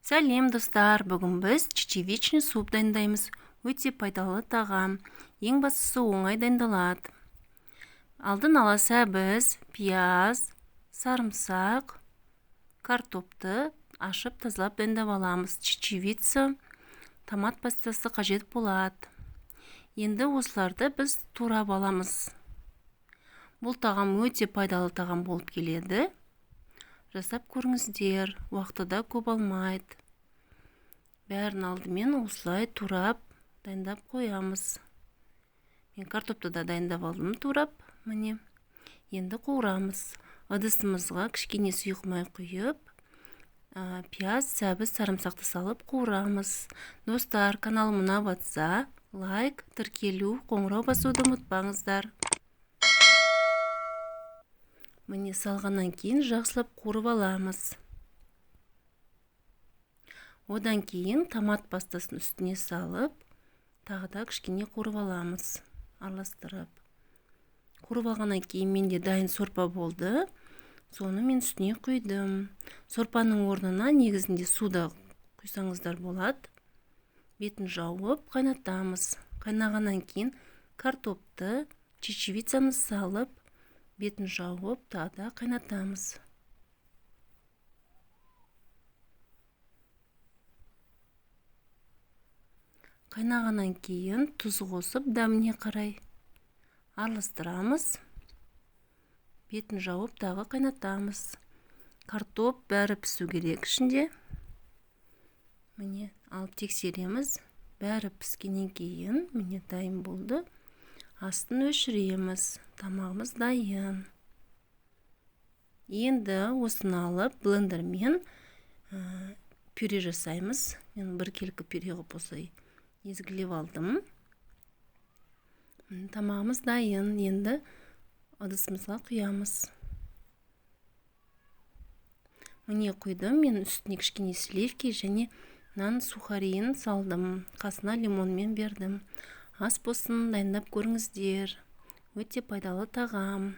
Сәлем достар, бүгін біз чечевичный суп дайындаймыз. Өте пайдалы тағам, ең бастысы оңай дайындалады. Алдын ала сәбіз, пияз, сарымсақ, картопты ашып тазалап дайындап аламыз. Чечевица, томат пастасы қажет болады. Енді осыларды біз турап аламыз. Бұл тағам өте пайдалы тағам болып келеді. Жасап көріңіздер, уақыты да көп алмайды. Бәрін алдымен осылай турап дайындап қоямыз. Мен картопты да дайындап алдым турап, міне. Енді қуырамыз. Ыдысымызға кішкене сұйық май құйып, пияз, сәбіз, сарымсақты салып қуырамыз. Достар, каналым ұнап жатса, лайк, тіркелу, қоңырау басуды ұмытпаңыздар. Міне салғаннан кейін жақсылап қуырып аламыз. Одан кейін томат пастасын үстіне салып, тағы да кішкене қуырып аламыз, араластырып. Қуырып алғаннан кейін менде дайын сорпа болды. Соны мен үстіне құйдым. Сорпаның орнына негізінде суда құйсаңыздар болады. Бетін жауып қайнатамыз. Қайнағаннан кейін картопты, чечевицаны салып, бетін жауып, тағы да қайнатамыз. Қайнағаннан кейін тұз қосып, дәміне қарай араластырамыз. Бетін жауып, тағы қайнатамыз. Картоп бәрі пісу керек ішінде. Міне, алып тексереміз. Бәрі піскеннен кейін, міне дайын болды. Астын өшіреміз. Тамағымыз дайын. Енді осыны алып блендермен пюре жасаймыз. Мен бір келкі пюре қылып осылай езгілеп алдым. Тамағымыз дайын. Енді ыдысымызға құямыз. Міне құйдым. Мен үстіне кішкене сливки және нан сухарийін салдым. Қасына лимонмен бердім. Ас болсын, дайындап көріңіздер. Өте пайдалы тағам.